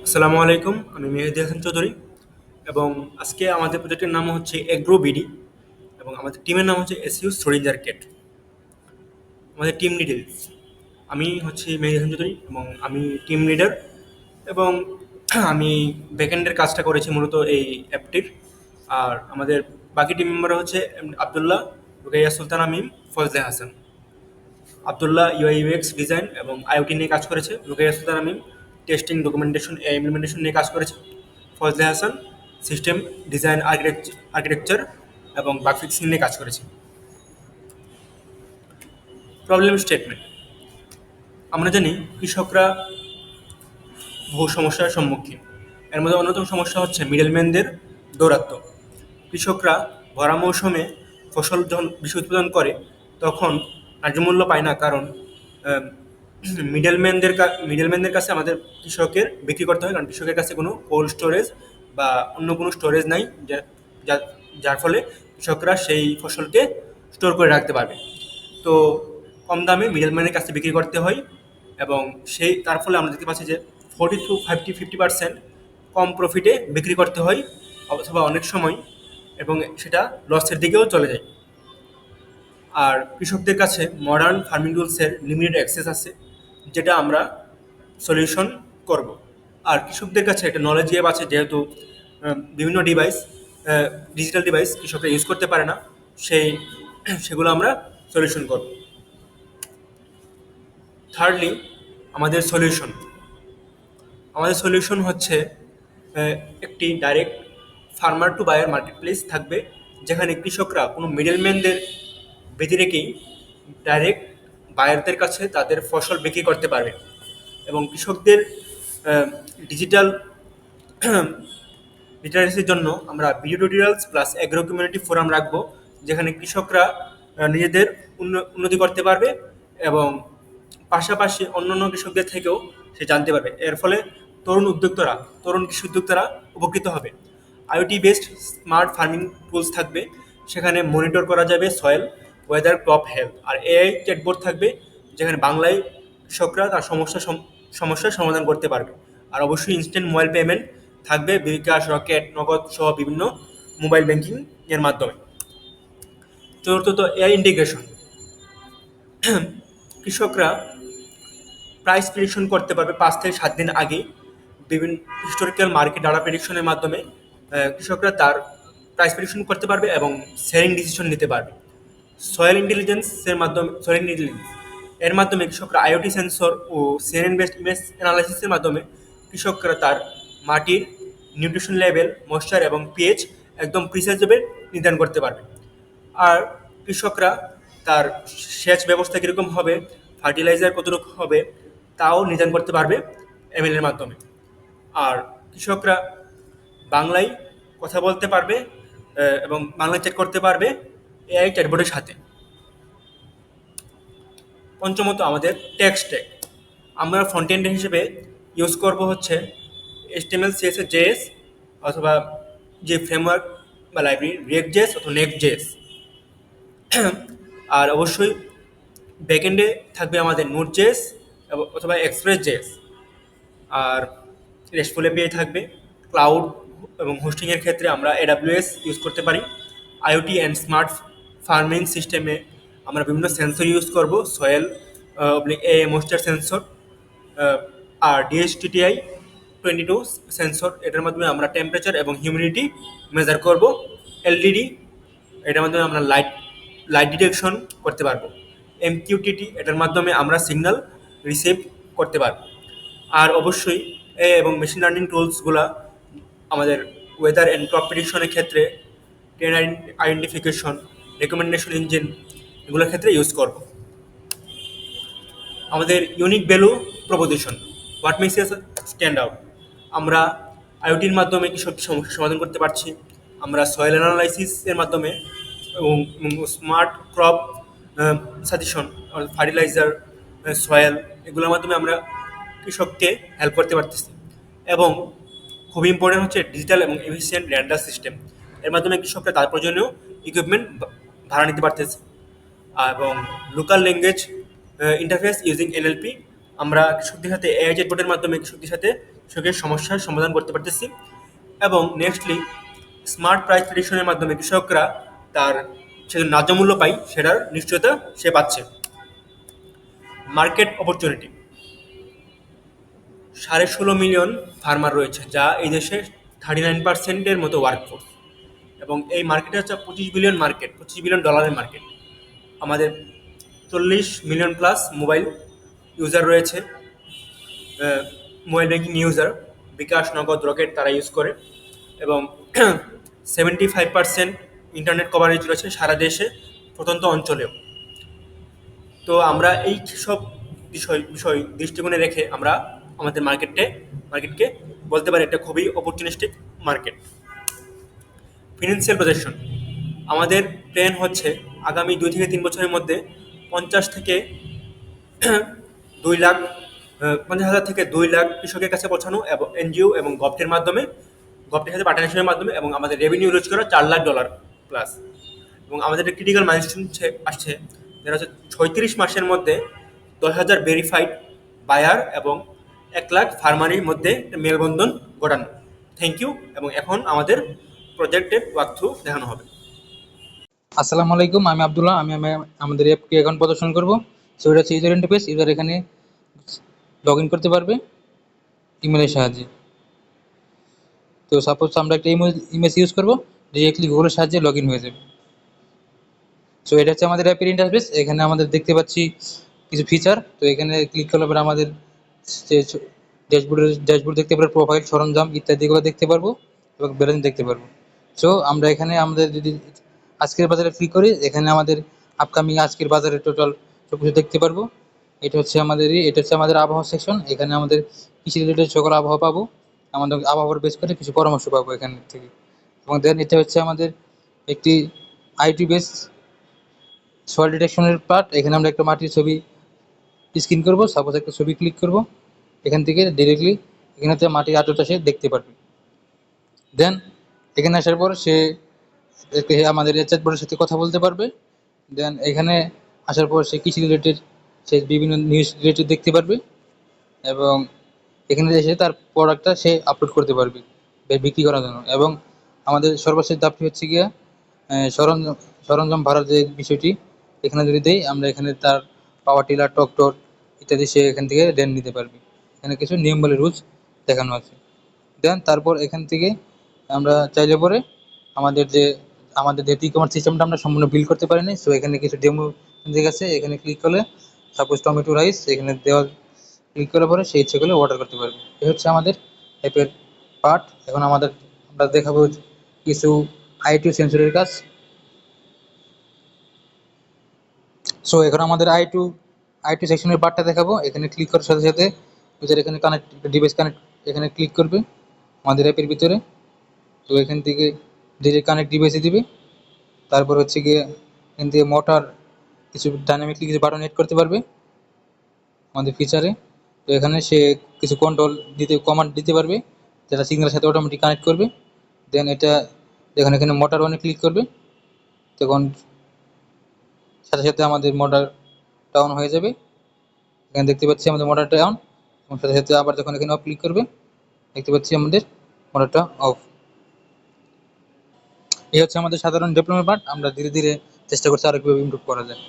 আসসালামু আলাইকুম, আমি মেহেদি হাসান চৌধুরী এবং আজকে আমাদের প্রজেক্টের নাম হচ্ছে এগ্রো বিডি এবং আমাদের টিমের নাম হচ্ছে এসইউ সরিঞ্জার কেট। আমাদের টিম ডিটেলস, আমি হচ্ছে মেহেদি হাসান চৌধুরী এবং আমি টিম লিডার এবং আমি ব্যাকএন্ডের কাজটা করেছি মূলত এই অ্যাপটির। আর আমাদের বাকি টিম মেম্বার হচ্ছে Abdullah, Rukaiya Sultan Amim, Fazle Hasan. Abdullah UI UX design এবং আইওটি নিয়ে কাজ করেছে, Rukaiya Sultan Amim testing documentation implementation নিয়ে কাজ করেছে, Fazle Hasan system design architecture এবং বাগ ফিক্সিং নিয়ে কাজ করেছে। প্রবলেম স্টেটমেন্ট, আমরা জানি কৃষকরা বহু সমস্যার সম্মুখীন। এর মধ্যে অন্যতম সমস্যা হচ্ছে মিডলম্যানদের দৌরাত্ম্য। কৃষকরা ভরা মৌসুমে ফসল যখন বেশি উৎপাদন করে তখন ন্যায্য মূল্য পায় না, কারণ মিডলম্যানদের কাছে আমাদের কৃষকের বিক্রি করতে হয়, কারণ কৃষকের কাছে কোনো কোল্ড স্টোরেজ বা অন্য কোনো স্টোরেজ নাই, যার ফলে কৃষকরা সেই ফসলকে স্টোর করে রাখতে পারবে। তো কম দামে মিডলম্যানের কাছে বিক্রি করতে হয় এবং তার ফলে আমরা দেখতে পাচ্ছি যে 40 to 50% কম প্রফিটে বিক্রি করতে হয়, অথবা অনেক সময় এবং সেটা লসের দিকেও চলে যায়। আর কৃষকদের কাছে মডার্ন ফার্মিং টুলসের লিমিটেড অ্যাক্সেস আছে, যেটা আমরা সলিউশন করব। আর কৃষকদের কাছে একটা নলেজ গ্যাপ আছে, যেহেতু বিভিন্ন ডিজিটাল ডিভাইস কৃষকরা ইউজ করতে পারে না, সেই সেগুলো আমরা সলিউশন করব। থার্ডলি, আমাদের সলিউশন হচ্ছে আহ, একটি direct farmer to buyer market place থাকবে, যেখানে কৃষকরা কোনো মিডলম্যানদের বেঁধে রেখেই ডাইরেক্ট বায়ারদের কাছে তাদের ফসল বিক্রি করতে পারবে। এবং কৃষকদের ডিজিটাল লিটারেসির জন্য আমরা video tutorials plus agro community forum রাখবো, যেখানে কৃষকরা নিজেদের উন্নতি করতে পারবে এবং পাশাপাশি অন্যান্য কৃষকদের থেকেও সে জানতে পারবে। এর ফলে তরুণ কৃষি উদ্যোক্তারা উপকৃত হবে। IoT based smart farming tools থাকবে, সেখানে মনিটর করা যাবে সয়েল, ওয়েদার, ক্রপ হেলথ। আর এআই চ্যাটবোর্ড থাকবে, যেখানে বাংলায় কৃষকরা তার সমস্যার সমাধান করতে পারবে। আর অবশ্যই ইনস্ট্যান্ট মোবাইল পেমেন্ট থাকবে, বিকাশ, রকেট, নগদ সহ বিভিন্ন মোবাইল ব্যাংকিং এর মাধ্যমে। চতুর্থত, এআই ইন্টিগ্রেশন। কৃষকরা প্রাইস প্রেডিকশন করতে পারবে 5 থেকে 7 দিন আগে। বিভিন্ন হিস্টোরিক্যাল মার্কেট ডাটা প্রেডিকশনের মাধ্যমে কৃষকরা তার প্রাইস প্রেডিকশন করতে পারবে এবং সেলিং ডিসিশন নিতে পারবে। সয়েল ইন্টেলিজেন্স এর মাধ্যমে কৃষকরা আইওটি সেন্সর ও সিএনএন বেসড ইমেজ অ্যানালাইসিসের মাধ্যমে কৃষকরা তার মাটির নিউট্রিশন লেভেল, ময়েশ্চার এবং পিএইচ একদম প্রিসাইজভাবে নির্ধারণ করতে পারবে। আর কৃষকরা তার সেচ ব্যবস্থা কীরকম হবে, ফার্টিলাইজার কতটুকু হবে, তাও নির্ধারণ করতে পারবে এমএল এর মাধ্যমে। আর কৃষকরা বাংলায় কথা বলতে পারবে এবং বাংলায় চ্যাট করতে পারবে এআই চ্যাটবোর্ডের সাথে। পঞ্চমত, আমাদের টেক্সট ট্যাগ। আমরা ফ্রন্ট এন্ড হিসেবে ইউজ করব হচ্ছে HTML, CSS, JS অথবা যে ফ্রেমওয়ার্ক বা লাইব্রেরি রিয়েক্ট জেএস অথবা নেক্সট জেএস। আর অবশ্যই ব্যাকএন্ডে থাকবে আমাদের নোট জেএস অথবা এক্সপ্রেস জেএস। আর রেস্টফুল এপিআই থাকবে। ক্লাউড এবং হোস্টিংয়ের ক্ষেত্রে আমরা AWS ইউজ করতে পারি। আইওটি অ্যান্ড স্মার্ট ফার্মিং সিস্টেমে আমরা বিভিন্ন সেন্সর ইউজ করব, সয়েল এ ময়েশ্চার সেন্সর আর DHTTI-22 সেন্সর। এটার মাধ্যমে আমরা টেম্পারেচার এবং হিউমিডিটি মেজার করব। এলডিডি, এটার মাধ্যমে আমরা লাইট ডিটেকশন করতে পারবো। MQTT, এটার মাধ্যমে আমরা সিগন্যাল রিসিভ করতে পারবো। আর অবশ্যই এবং মেশিন লার্নিং টুলসগুলো আমাদের ওয়েদার অ্যান্ড ক্রপ প্রেডিকশনের ক্ষেত্রে, ট্রেন আইডেন্টিফিকেশন, রেকমেন্ডেশন ইঞ্জিন, এগুলোর ক্ষেত্রে ইউজ করব। আমাদের unique value proposition, what makes us stand out. আমরা আইওটির মাধ্যমে কৃষক সমস্যার সমাধান করতে পারছি। আমরা সয়েল অ্যানালাইসিসের মাধ্যমে এবং smart crop suggestion, fertiliser, soil, এগুলোর মাধ্যমে আমরা কৃষককে হেল্প করতে পারতেছি। এবং খুবই ইম্পর্টেন্ট হচ্ছে ডিজিটাল এবং এফিসিয়েন্ট রেন্ডার সিস্টেম। এর মাধ্যমে কৃষকরা তার প্রয়োজনীয় ইকুইপমেন্ট ভাড়া নিতে পারতেছে। এবং local language interface using NLP, আমরা কৃষকদের সাথে এআই চ্যাটবোর্ডের মাধ্যমে কৃষকদের সাথে কৃষকের সমস্যার সমাধান করতে পারতেছি। এবং নেক্সটলি স্মার্ট প্রাইস প্রেডিকশনের মাধ্যমে কৃষকরা তার সে ন্যায্য মূল্য পায় সেটার নিশ্চয়তা সে পাচ্ছে। মার্কেট অপরচুনিটি, 16.5 মিলিয়ন ফার্মার রয়েছে, যা এই দেশে 39% মতো ওয়ার্কফোর্স। এবং এই মার্কেটে হচ্ছে $25 বিলিয়ন মার্কেট। আমাদের 40 মিলিয়ন প্লাস মোবাইল ইউজার রয়েছে, মোবাইল ব্যাংকিং ইউজার, বিকাশ, নগদ, রকেট তারা ইউজ করে। এবং 75% ইন্টারনেট কভারেজ রয়েছে সারা দেশে, প্রত্যন্ত অঞ্চলেও। তো আমরা এই সব বিষয় দৃষ্টিকোণে রেখে আমরা আমাদের মার্কেটকে বলতে পারি একটা খুবই অপরচুনিস্টিক মার্কেট। ফিনান্সিয়াল প্রজেকশন, আমাদের প্ল্যান হচ্ছে আগামী 2 থেকে 3 বছরের মধ্যে 50,000 থেকে 2 লাখ কৃষকের কাছে পৌঁছানো, এবং এনজিও এবং গভটের সাথে পার্টনারশিপের মাধ্যমে, এবং আমাদের রেভিনিউ রোজ করা $4 লাখ প্লাস। এবং আমাদের একটা ক্রিটিক্যাল মাইলস্টোন আসছে, যেটা হচ্ছে 36 মাসের মধ্যে 10,000 ভেরিফাইড বায়ার এবং 1 লাখ ফার্মারির মধ্যে একটা মেলবন্ধন ঘটানো। Thank you. এবং এখন আমাদের প্রজেক্টের ওয়াকথ্রু দেখানো হবে। আসসালামু আলাইকুম, আমি আব্দুল্লাহ। আমি আমাদের অ্যাপকে এখন প্রদর্শন করব। সো এটা হচ্ছে ইউজার ইন্টারফেস। ইউজার এখানে লগ ইন করতে পারবে ইমেলের সাহায্যে। তো সাপোজ আমরা একটা ইমেজ ইউজ করব, ডিরেক্টলি গুগলের সাহায্যে লগ ইন হয়ে যাবে। সো এটা হচ্ছে আমাদের অ্যাপের ইন্টারফেস। এখানে আমাদের দেখতে পাচ্ছি কিছু ফিচার। তো এখানে ক্লিক করলে পরে আমাদের যে ড্যাশবোর্ড দেখতে পারবো, প্রোফাইল, সরঞ্জাম ইত্যাদিগুলো দেখতে পারবো এবং ব্যালেন্স দেখতে পারবো। সো আমরা এখানে আমাদের যদি আজকের বাজারে ক্লিক করি, এখানে আমাদের আপকামিং আজকের বাজারের টোটাল সব কিছু দেখতে পারবো। এটা হচ্ছে আমাদের আবহাওয়া সেকশন। এখানে আমাদের কৃষি রিলেটেড সকল আবহাওয়া পাবো। আমাদের আবহাওয়ার বেস করে কিছু পরামর্শ পাবো এখান থেকে। এবং দেন এটা হচ্ছে আমাদের একটি আইটি বেস সয়েল ডিটেকশনের পার্ট। এখানে আমরা একটা মাটির ছবি স্ক্যান করব। সাপোজ একটা ছবি ক্লিক করব, এখান থেকে ডিরেক্টলি এখানে মাটির আর্দ্রতা সে দেখতে পারবে। দেন এখানে আসার পর সে আমাদের চ্যাটবটের সাথে কথা বলতে পারবে। দেন এখানে আসার পর সে কৃষি রিলেটেড সে বিভিন্ন নিউজ রিলেটেড দেখতে পারবে। এবং এখানে এসে তার প্রোডাক্টটা সে আপলোড করতে পারবে বিক্রি করার জন্য। এবং আমাদের সর্বশেষ ধাপটি হচ্ছে গিয়া সরঞ্জাম সরঞ্জাম ভাড়ার যে বিষয়টি, এখানে যদি দেই আমরা এখানে তার পাওয়ার টিলার, ট্রাক্টর ইত্যাদি সে এখান থেকে রেন্ট নিতে পারবে। এখানে কিছু নিয়ম বলে রুলস দেখানো আছে। দেন তারপর এখান থেকে আমরা চাইলে পরে আমাদের যে ই-কমার্স সিস্টেমটা আমরা সম্পূর্ণ বিল্ড করতে পারিনি। সো এখানে কিছু ডেমো দিকে আছে, এখানে ক্লিক করলে সাপোজ টমেটো রাইস এখানে দেওয়া ক্লিক করার পরে সেই ইচ্ছে করলে অর্ডার করতে পারবে। এই হচ্ছে আমাদের অ্যাপের পার্ট। এখন আমরা দেখাবো কিছু আইটি সেন্সরের কাজ। সো এখন আমাদের আইটি সেকশনের পার্টটা দেখাবো। এখানে ক্লিক করার সাথে সাথে ইউজার এখানে ডিভাইস কানেক্ট এখানে ক্লিক করবে আমাদের অ্যাপের ভিতরে। তো এখান থেকে ডিরেক্ট কানেক্ট ডিভাইসে দিবে। তারপর হচ্ছে গিয়ে এখান থেকে মোটর কিছু ডাইনামিকলি কিছু বাটন এড করতে পারবে আমাদের ফিচারে। তো এখানে সে কিছু কমান্ড দিতে পারবে, যেটা সিগন্যালের সাথে অটোমেটিক কানেক্ট করবে। দেন এটা যখন এখানে মোটর ওয়ানে ক্লিক করবে, তখন সাথে সাথে আমাদের মোটরটা অন হয়ে যাবে। এখানে দেখতে পাচ্ছি আমাদের মোটরটা অন, এবং সাথে সাথে আবার যখন এখানে অফ ক্লিক করবে দেখতে পাচ্ছি আমাদের মোটরটা অফ। এই হচ্ছে আমাদের সাধারণ ডেভেলপমেন্ট পার্ট। আমরা ধীরে ধীরে চেষ্টা করছি আরো কীভাবে ইমপ্রুভ করা যায়।